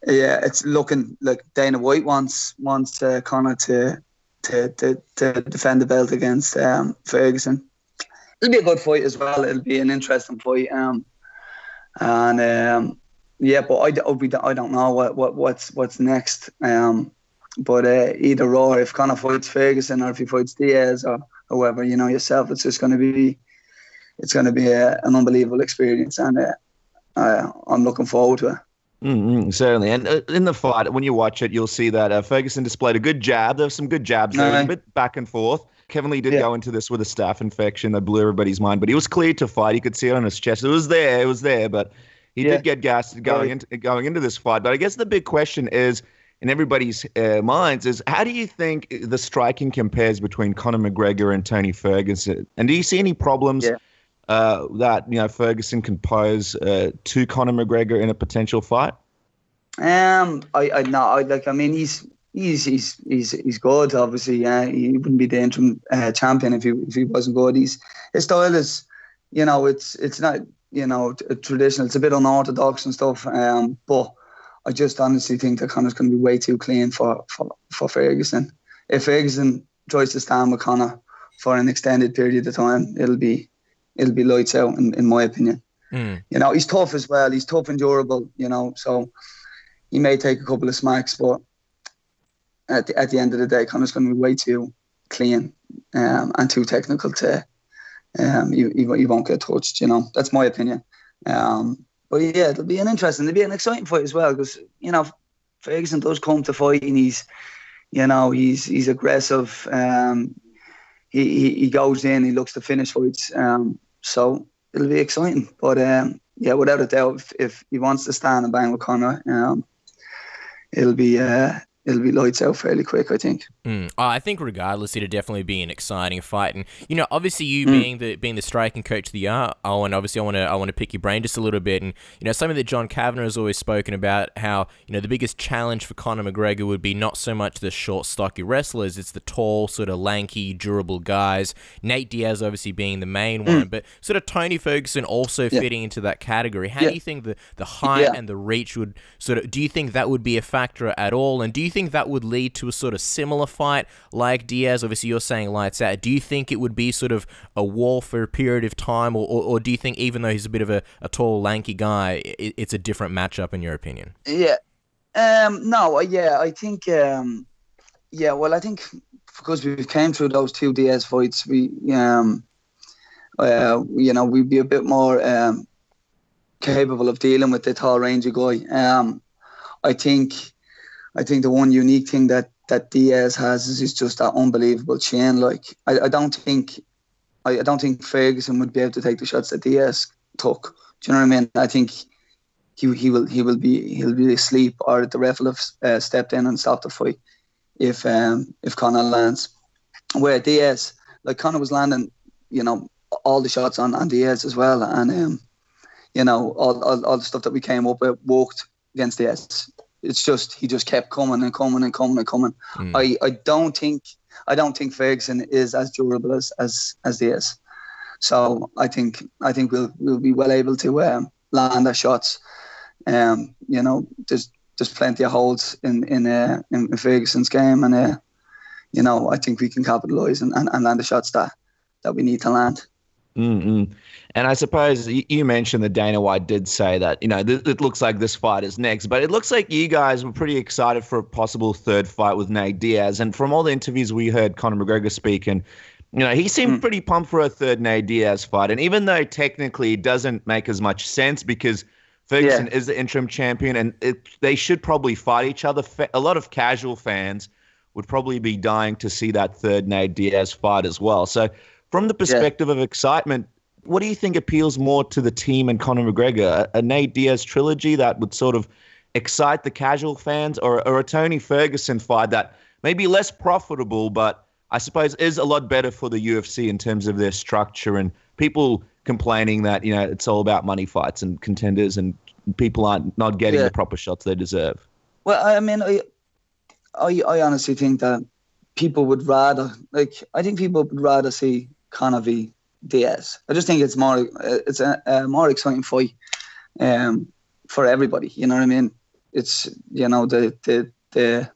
Yeah, it's looking like Dana White wants Conor to defend the belt against Ferguson. It'll be a good fight as well. It'll be an interesting fight. And yeah, but I don't know what's next. But either or, if Conor fights Ferguson or if he fights Diaz or whoever, yourself, it's just going to be an unbelievable experience, and I'm looking forward to it. Certainly. And in the fight, when you watch it, you'll see that Ferguson displayed a good jab. There were some good jabs there. It was a bit back and forth. Kevin Lee did go into this with a staph infection that blew everybody's mind, but he was cleared to fight. You could see it on his chest. It was there, but he did get gassed going into this fight. But I guess the big question is, in everybody's minds, is how do you think the striking compares between Conor McGregor and Tony Ferguson? And do you see any problems that Ferguson can pose to Conor McGregor in a potential fight? He's good. Obviously, he wouldn't be the interim champion if he wasn't good. His style is, it's not traditional. It's a bit unorthodox and stuff. But I just honestly think that Conor's going to be way too clean for Ferguson. If Ferguson tries to stand with Conor for an extended period of time, it'll be lights out in my opinion. He's tough as well. He's tough and durable. So he may take a couple of smacks, but at the end of the day, Conor's going to be way too clean and too technical to. He won't get touched. That's my opinion. But yeah, it'll be an exciting fight as well, because Ferguson does come to fight, and he's aggressive. He goes in, he looks to finish fights. So it'll be exciting. But without a doubt, if he wants to stand and bang with Conor, it'll be lights out fairly quick, I think. I think regardless, it'll definitely be an exciting fight. And obviously, you being the striking coach of the year, Owen, obviously I want to pick your brain just a little bit. And something that John Kavanagh has always spoken about, how the biggest challenge for Conor McGregor would be not so much the short, stocky wrestlers, it's the tall, sort of lanky, durable guys. Nate Diaz obviously being the main one, but sort of Tony Ferguson also fitting into that category. How do you think the height and the reach would do you think that would be a factor at all? And do you think that would lead to a sort of similar fight like Diaz? Obviously, you're saying lights out. Do you think it would be sort of a war for a period of time, or do you think even though he's a bit of a tall, lanky guy, it's a different matchup in your opinion? Yeah. No. Yeah. I think. Well, I think because we came through those two Diaz fights, we'd be a bit more capable of dealing with the tall, rangy guy. I think the one unique thing that Diaz has is just that unbelievable chin. Like I don't think Ferguson would be able to take the shots that Diaz took. Do you know what I mean? I think he'll be asleep, or the ref will have stepped in and stopped the fight if Conor lands. Where Diaz, like Conor was landing, all the shots on Diaz as well, and all the stuff that we came up with worked against Diaz. It's just he just kept coming and coming and coming and coming. I don't think Ferguson is as durable as Diaz. So I think we'll be well able to land our shots. There's plenty of holes in Ferguson's game, and I think we can capitalise and land the shots that we need to land. And I suppose you mentioned that Dana White did say that, it looks like this fight is next, but it looks like you guys were pretty excited for a possible third fight with Nate Diaz. And from all the interviews we heard Conor McGregor speak, and, he seemed pretty pumped for a third Nate Diaz fight. And even though technically it doesn't make as much sense because Ferguson is the interim champion and they should probably fight each other, a lot of casual fans would probably be dying to see that third Nate Diaz fight as well. So from the perspective of excitement, what do you think appeals more to the team and Conor McGregor? A Nate Diaz trilogy that would sort of excite the casual fans, or a Tony Ferguson fight that may be less profitable, but I suppose is a lot better for the UFC in terms of their structure and people complaining that, it's all about money fights and contenders and people aren't not getting the proper shots they deserve? Well, I mean, I honestly think that people would rather see Conor v Diaz. I just think it's a more exciting fight for everybody. You know what I mean? it's the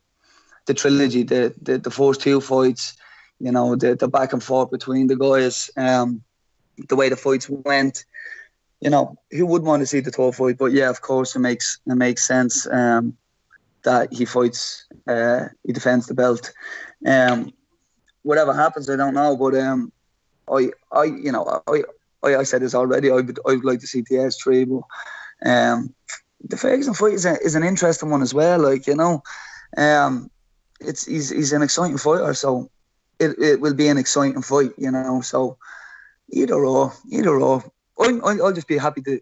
trilogy, the first two fights, the back and forth between the guys, the way the fights went. Who wouldn't want to see the third fight? But yeah, of course, it makes sense that he fights, he defends the belt. Whatever happens, I don't know. But I said this already. I would like to see Diaz 3, but the Ferguson fight is an interesting one as well. He's an exciting fighter, so it will be an exciting fight. So either or. I'll just be happy to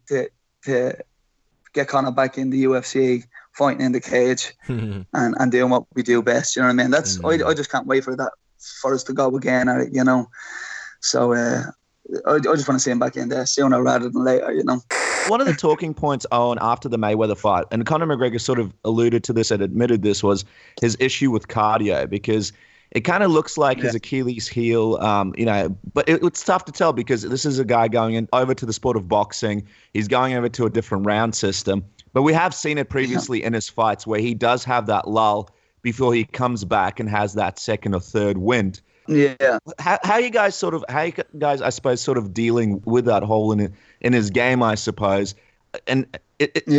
get Conor back in the UFC, fighting in the cage, and doing what we do best. You know what I mean? That's I just can't wait for us to go again at it. So I just want to see him back in there sooner rather than later. One of the talking points, Owen, after the Mayweather fight, and Conor McGregor sort of alluded to this and admitted this, was his issue with cardio, because it kind of looks like his Achilles heel, but it's tough to tell because this is a guy going over to the sport of boxing. He's going over to a different round system. But we have seen it previously in his fights where he does have that lull before he comes back and has that second or third wind. Yeah. How you guys, I suppose, sort of dealing with that hole in his game, I suppose, and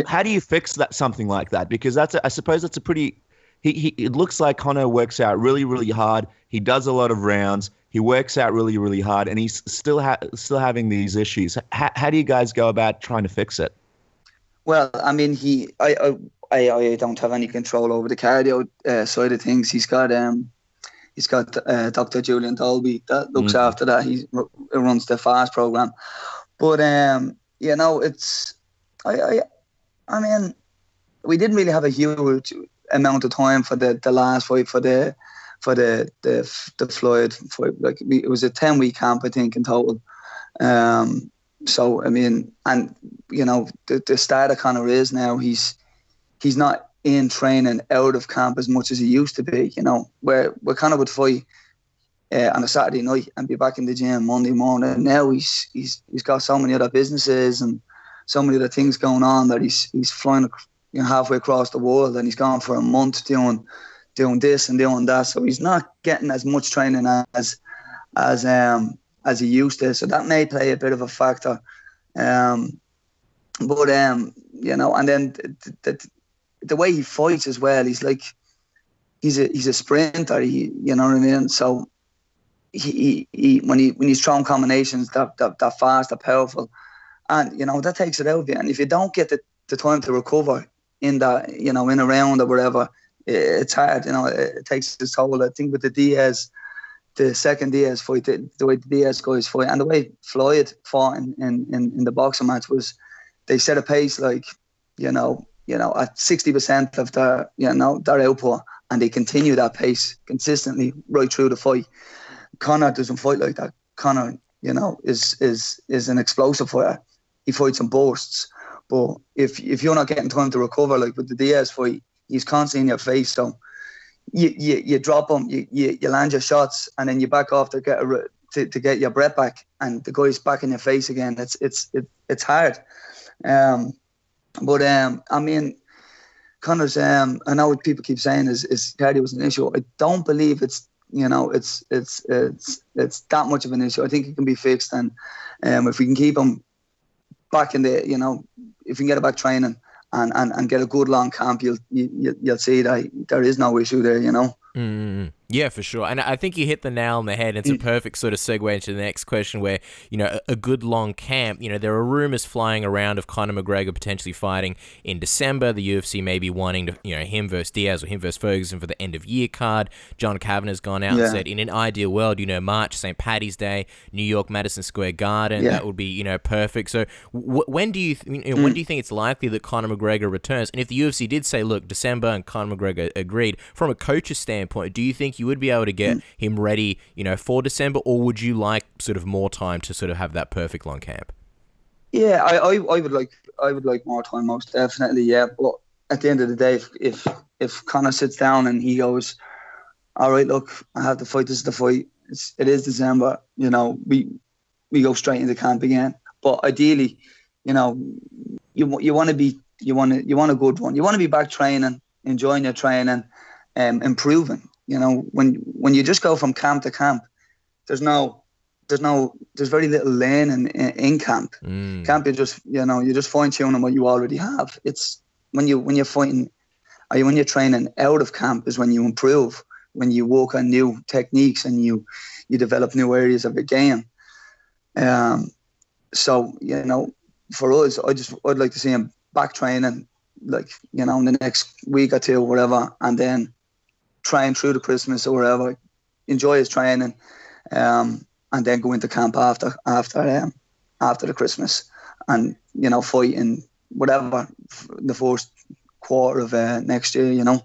how do you fix something like that? Because I suppose that's a pretty. It looks like Conor works out really, really hard. He does a lot of rounds. He works out really, really hard, and he's still having these issues. How do you guys go about trying to fix it? Well, I mean, I don't have any control over the cardio side of things. He's got Dr. Julian Dolby that looks after that. He runs the fast program, but it's I mean, we didn't really have a huge amount of time for the last fight for the Floyd fight. Like it was a 10-week camp, I think, in total. So I mean, and the start of Conor is now he's not in training out of camp as much as he used to be. Where Conor would fight on a Saturday night and be back in the gym Monday morning. Now he's got so many other businesses and so many other things going on that he's flying halfway across the world, and he's gone for a month doing this and doing that. So he's not getting as much training as he used to. So that may play a bit of a factor. And then the way he fights as well, he's a sprinter. You know what I mean? So he when he's throwing combinations that fast, that powerful, and that takes it out of you. And if you don't get the time to recover in that, in a round or whatever, it's hard. It takes its toll. I think with the second Diaz fight, the way the Diaz guys fight, and the way Floyd fought in the boxing match was, they set a pace like, at 60% of their output, and they continue that pace consistently right through the fight. Conor doesn't fight like that. Conor, is an explosive fighter. He fights in bursts. But if you're not getting time to recover, like with the Diaz fight, he's constantly in your face. So you drop him, you land your shots, and then you back off to get your breath back, and the guy's back in your face again. It's hard. But I mean, Conor's. I know what people keep saying is cardio was an issue. I don't believe it's that much of an issue. I think it can be fixed, and if we can keep him back in the, if we can get it back training and get a good long camp, you'll see that there is no issue there. Yeah, for sure. And I think you hit the nail on the head. It's a perfect sort of segue into the next question where, a good long camp, there are rumors flying around of Conor McGregor potentially fighting in December. The UFC may be wanting to, him versus Diaz or him versus Ferguson for the end of year card. John Kavanagh's gone out and said, in an ideal world, March, St. Paddy's Day, New York, Madison Square Garden, that would be, perfect. So when do you think it's likely that Conor McGregor returns? And if the UFC did say, look, December, and Conor McGregor agreed, from a coach's standpoint, do you think you would be able to get him ready, for December, or would you like sort of more time to sort of have that perfect long camp? Yeah, I would like more time, most definitely. Yeah, but at the end of the day, if Conor sits down and he goes, all right, look, I have the fight. This is the fight. It is December. We go straight into camp again. But ideally, you want to be you want a good one. You want to be back training, enjoying your training, improving. You know, when you just go from camp to camp, there's very little learning in camp. Camp, you're just fine tuning what you already have. It's when you're fighting, or when you're training out of camp is when you improve, when you work on new techniques and you develop new areas of the game. So, you know, for us, I'd like to see him back training, like, you know, in the next week or two, whatever, and then train through the Christmas or whatever, enjoy his training, and then go into camp after the Christmas, and, you know, fight in whatever the first quarter of next year, you know.